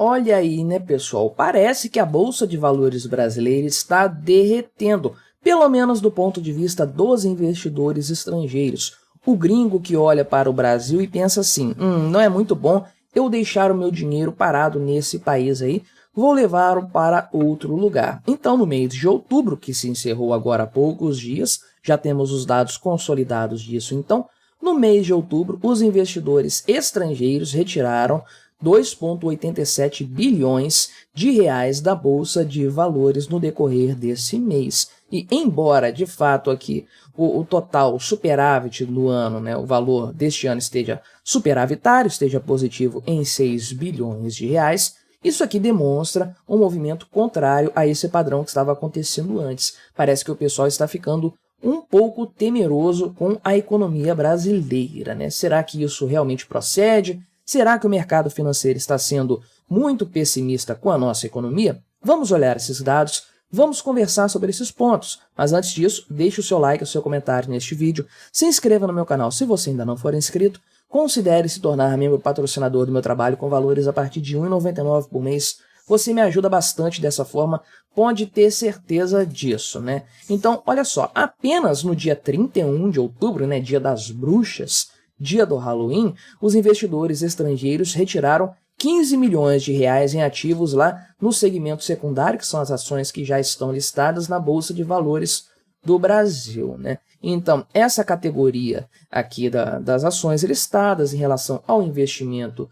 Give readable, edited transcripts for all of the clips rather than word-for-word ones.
Olha aí, né, pessoal? Parece que a Bolsa de Valores brasileira está derretendo, pelo menos do ponto de vista dos investidores estrangeiros. O gringo que olha para o Brasil e pensa assim, não é muito bom eu deixar o meu dinheiro parado nesse país aí, vou levá-lo para outro lugar. Então, no mês de outubro, que se encerrou agora há poucos dias, já temos os dados consolidados disso, então, no mês de outubro, os investidores estrangeiros retiraram 2,87 bilhões de reais da Bolsa de Valores no decorrer desse mês. E embora, de fato, aqui o total superávit do ano, né, o valor deste ano esteja superavitário, esteja positivo em 6 bilhões de reais, isso aqui demonstra um movimento contrário a esse padrão que estava acontecendo antes. Parece que o pessoal está ficando um pouco temeroso com a economia brasileira, né? Será que isso realmente procede? Será que o mercado financeiro está sendo muito pessimista com a nossa economia? Vamos olhar esses dados, vamos conversar sobre esses pontos. Mas antes disso, deixe o seu like, o seu comentário neste vídeo, se inscreva no meu canal se você ainda não for inscrito, considere se tornar membro patrocinador do meu trabalho com valores a partir de R$ 1,99 por mês. Você me ajuda bastante dessa forma, pode ter certeza disso, né? Então, olha só, apenas no dia 31 de outubro, né, dia das bruxas, dia do Halloween, os investidores estrangeiros retiraram 15 milhões de reais em ativos lá no segmento secundário, que são as ações que já estão listadas na Bolsa de Valores do Brasil, né? Então, essa categoria aqui das ações listadas em relação ao investimento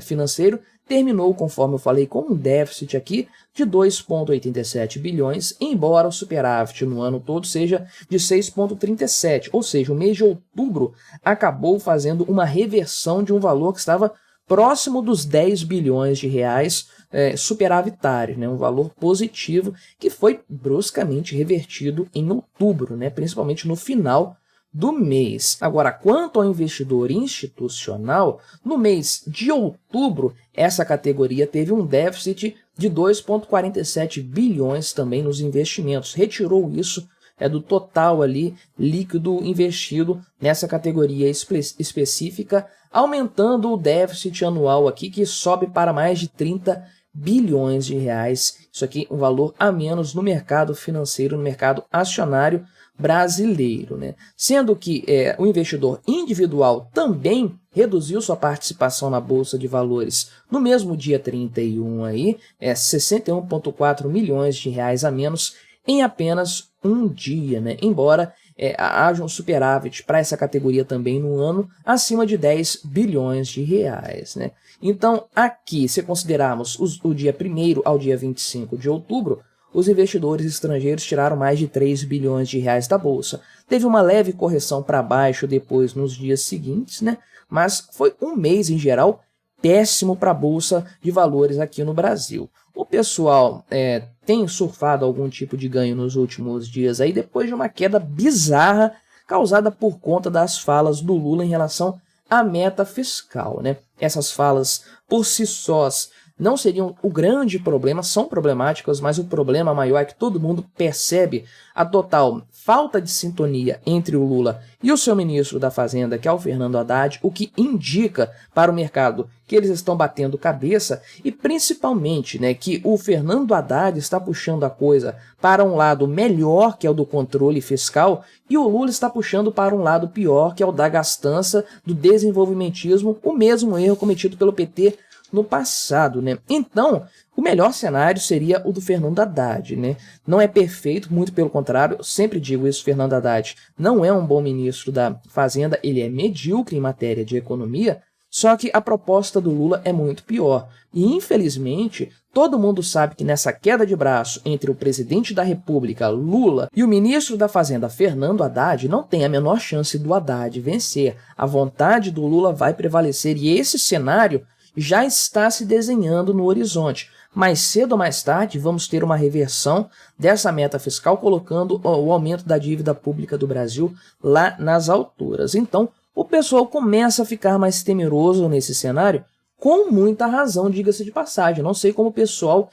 financeiro terminou, conforme eu falei, com um déficit aqui de 2,87 bilhões, embora o superávit no ano todo seja de 6,37, ou seja, o mês de outubro acabou fazendo uma reversão de um valor que estava próximo dos 10 bilhões de reais superavitário, né? Um valor positivo que foi bruscamente revertido em outubro, né? Principalmente no final do mês. Agora, quanto ao investidor institucional, no mês de outubro, essa categoria teve um déficit de 2,47 bilhões também nos investimentos. Retirou isso do total ali líquido investido nessa categoria específica, aumentando o déficit anual aqui, que sobe para mais de 30 bilhões de reais. Isso aqui um valor a menos no mercado financeiro, no mercado acionário brasileiro, né? Sendo que o investidor individual também reduziu sua participação na Bolsa de Valores no mesmo dia 31, aí, 61,4 milhões de reais a menos em apenas um dia, né? Embora haja um superávit para essa categoria também no ano acima de 10 bilhões de reais, né? Então, aqui, se considerarmos o dia 1º ao dia 25 de outubro, os investidores estrangeiros tiraram mais de 3 bilhões de reais da Bolsa. Teve uma leve correção para baixo depois nos dias seguintes, né? Mas foi um mês, em geral, péssimo para a Bolsa de Valores aqui no Brasil. O pessoal tem surfado algum tipo de ganho nos últimos dias aí, depois de uma queda bizarra causada por conta das falas do Lula em relação à meta fiscal, né? Essas falas, por si sós, não seriam o grande problema, são problemáticas, mas o problema maior é que todo mundo percebe a total falta de sintonia entre o Lula e o seu ministro da Fazenda, que é o Fernando Haddad, o que indica para o mercado que eles estão batendo cabeça e principalmente, né, que o Fernando Haddad está puxando a coisa para um lado melhor, que é o do controle fiscal, e o Lula está puxando para um lado pior, que é o da gastança, do desenvolvimentismo, o mesmo erro cometido pelo PT no passado, né? Então, o melhor cenário seria o do Fernando Haddad, né? Não é perfeito, muito pelo contrário, eu sempre digo isso, Fernando Haddad não é um bom ministro da Fazenda, ele é medíocre em matéria de economia, só que a proposta do Lula é muito pior. E, infelizmente, todo mundo sabe que nessa queda de braço entre o presidente da República, Lula, e o ministro da Fazenda, Fernando Haddad, não tem a menor chance do Haddad vencer. A vontade do Lula vai prevalecer e esse cenário já está se desenhando no horizonte. Mais cedo ou mais tarde, vamos ter uma reversão dessa meta fiscal, colocando o aumento da dívida pública do Brasil lá nas alturas. Então, o pessoal começa a ficar mais temeroso nesse cenário, com muita razão, diga-se de passagem. Não sei como o pessoal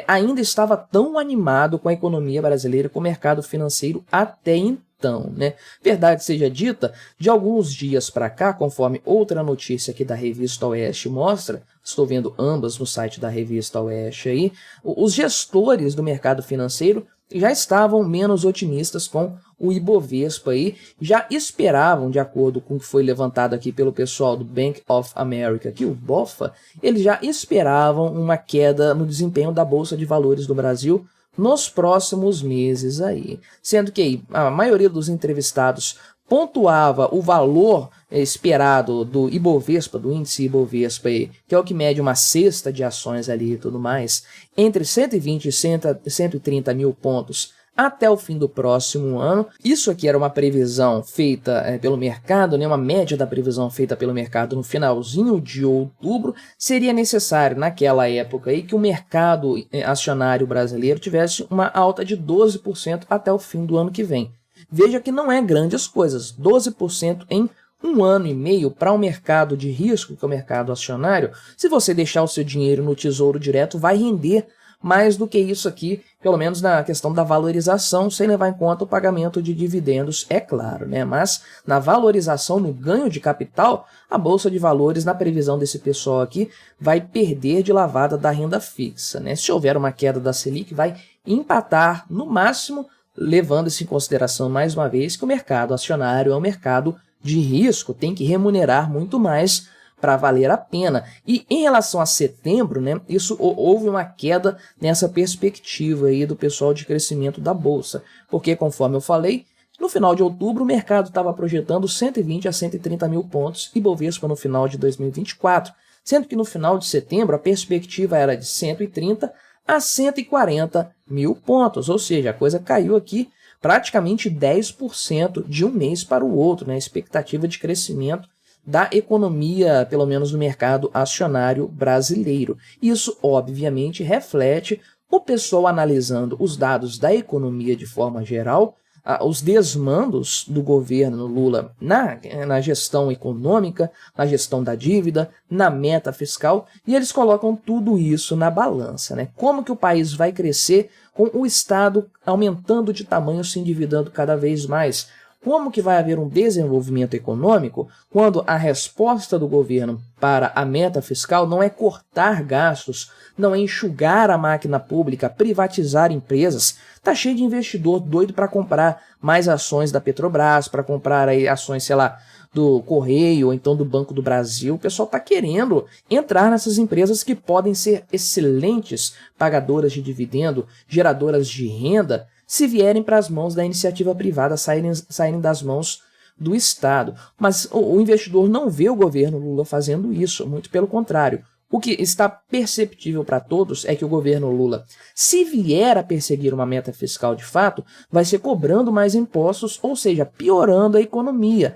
ainda estava tão animado com a economia brasileira, com o mercado financeiro até então, né? Verdade seja dita, de alguns dias para cá, conforme outra notícia aqui da Revista Oeste mostra, estou vendo ambas no site da Revista Oeste aí, os gestores do mercado financeiro já estavam menos otimistas com o Ibovespa aí, já esperavam, de acordo com o que foi levantado aqui pelo pessoal do Bank of America, aqui o BOFA, eles já esperavam uma queda no desempenho da Bolsa de Valores do Brasil nos próximos meses aí, sendo que aí, a maioria dos entrevistados pontuava o valor esperado do Ibovespa, do índice Ibovespa, aí, que é o que mede uma cesta de ações ali e tudo mais, entre 120 e 130 mil pontos até o fim do próximo ano. Isso aqui era uma previsão feita pelo mercado, né, uma média da previsão feita pelo mercado no finalzinho de outubro. Seria necessário, naquela época, aí, que o mercado acionário brasileiro tivesse uma alta de 12% até o fim do ano que vem. Veja que não é grandes coisas, 12% em um ano e meio para um mercado de risco, que é o mercado acionário. Se você deixar o seu dinheiro no Tesouro Direto, vai render mais do que isso aqui, pelo menos na questão da valorização, sem levar em conta o pagamento de dividendos, é claro, né? Mas na valorização, no ganho de capital, a Bolsa de Valores, na previsão desse pessoal aqui, vai perder de lavada da renda fixa, né? Se houver uma queda da Selic, vai empatar no máximo, levando-se em consideração mais uma vez que o mercado acionário é um mercado de risco, tem que remunerar muito mais para valer a pena. E em relação a setembro, né, isso houve uma queda nessa perspectiva aí do pessoal de crescimento da Bolsa, porque conforme eu falei, no final de outubro o mercado estava projetando 120 a 130 mil pontos e Bovespa no final de 2024, sendo que no final de setembro a perspectiva era de 130 a 140 mil pontos, ou seja, a coisa caiu aqui praticamente 10% de um mês para o outro, né? A expectativa de crescimento da economia, pelo menos no mercado acionário brasileiro. Isso, obviamente, reflete o pessoal analisando os dados da economia de forma geral, os desmandos do governo Lula na gestão econômica, na gestão da dívida, na meta fiscal, e eles colocam tudo isso na balança, né? Como que o país vai crescer com o Estado aumentando de tamanho, se endividando cada vez mais? Como que vai haver um desenvolvimento econômico quando a resposta do governo para a meta fiscal não é cortar gastos, não é enxugar a máquina pública, privatizar empresas? Tá cheio de investidor doido para comprar mais ações da Petrobras, para comprar aí ações, sei lá, do Correio ou então do Banco do Brasil. O pessoal tá querendo entrar nessas empresas que podem ser excelentes pagadoras de dividendo, geradoras de renda, se vierem para as mãos da iniciativa privada, saírem das mãos do Estado. Mas o investidor não vê o governo Lula fazendo isso, muito pelo contrário. O que está perceptível para todos é que o governo Lula, se vier a perseguir uma meta fiscal de fato, vai ser cobrando mais impostos, ou seja, piorando a economia,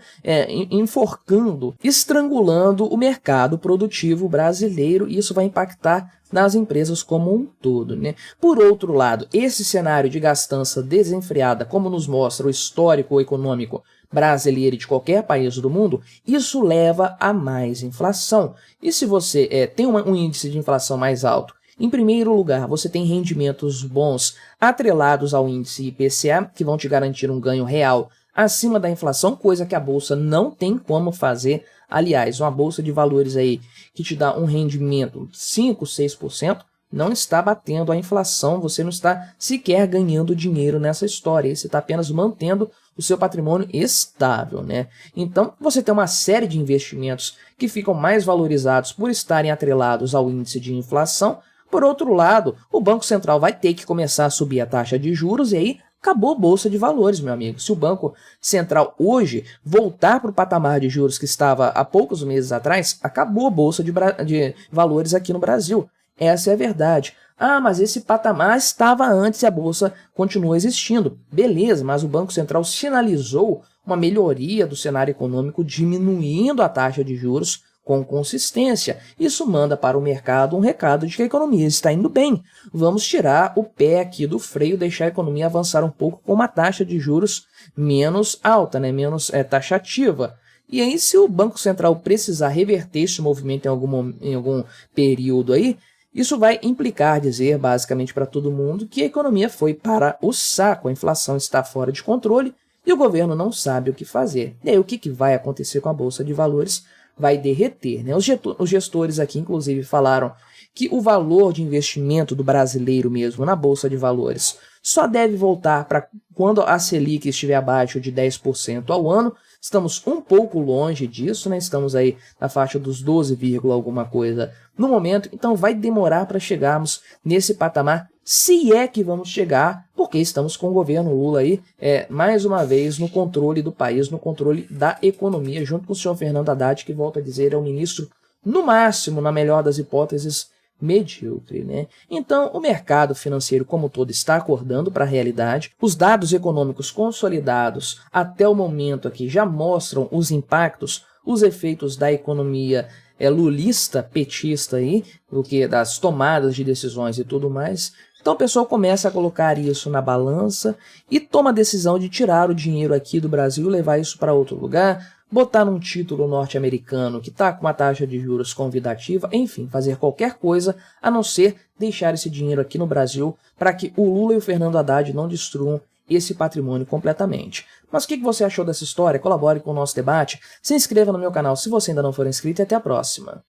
enforcando, estrangulando o mercado produtivo brasileiro, e isso vai impactar nas empresas como um todo, né? Por outro lado, esse cenário de gastança desenfreada, como nos mostra o histórico econômico brasileiro e de qualquer país do mundo, isso leva a mais inflação. E se você tem um índice de inflação mais alto, em primeiro lugar, você tem rendimentos bons atrelados ao índice IPCA, que vão te garantir um ganho real acima da inflação, coisa que a Bolsa não tem como fazer. Aliás, uma Bolsa de Valores aí que te dá um rendimento de 5%, 6%, não está batendo a inflação, você não está sequer ganhando dinheiro nessa história, você está apenas mantendo o seu patrimônio estável, né? Então, você tem uma série de investimentos que ficam mais valorizados por estarem atrelados ao índice de inflação. Por outro lado, o Banco Central vai ter que começar a subir a taxa de juros e aí acabou a Bolsa de Valores, meu amigo. Se o Banco Central hoje voltar para o patamar de juros que estava há poucos meses atrás, acabou a Bolsa de Valores aqui no Brasil. Essa é a verdade. Ah, mas esse patamar estava antes e a Bolsa continua existindo. Beleza, mas o Banco Central sinalizou uma melhoria do cenário econômico, diminuindo a taxa de juros com consistência. Isso manda para o mercado um recado de que a economia está indo bem. Vamos tirar o pé aqui do freio, deixar a economia avançar um pouco com uma taxa de juros menos alta, né? Menos taxativa. E aí, se o Banco Central precisar reverter esse movimento em algum período aí, Isso vai implicar dizer, basicamente para todo mundo, que a economia foi para o saco, a inflação está fora de controle e o governo não sabe o que fazer. E aí o que vai acontecer com a Bolsa de Valores? Vai derreter, né? Os gestores aqui, inclusive, falaram que o valor de investimento do brasileiro mesmo na Bolsa de Valores só deve voltar para quando a Selic estiver abaixo de 10% ao ano. Estamos um pouco longe disso, né? Estamos aí na faixa dos 12, alguma coisa no momento, então vai demorar para chegarmos nesse patamar, se é que vamos chegar, porque estamos com o governo Lula aí, mais uma vez, no controle do país, no controle da economia, junto com o senhor Fernando Haddad, que, volto a dizer, é o ministro, no máximo, na melhor das hipóteses, medíocre, né? Então, o mercado financeiro como todo está acordando para a realidade. Os dados econômicos consolidados até o momento aqui já mostram os impactos, os efeitos da economia lulista, petista aí, do que das tomadas de decisões e tudo mais. Então o pessoal começa a colocar isso na balança e toma a decisão de tirar o dinheiro aqui do Brasil e levar isso para outro lugar, botar num título norte-americano que está com uma taxa de juros convidativa, enfim, fazer qualquer coisa a não ser deixar esse dinheiro aqui no Brasil para que o Lula e o Fernando Haddad não destruam esse patrimônio completamente. Mas o que você achou dessa história? Colabore com o nosso debate, se inscreva no meu canal se você ainda não for inscrito e até a próxima.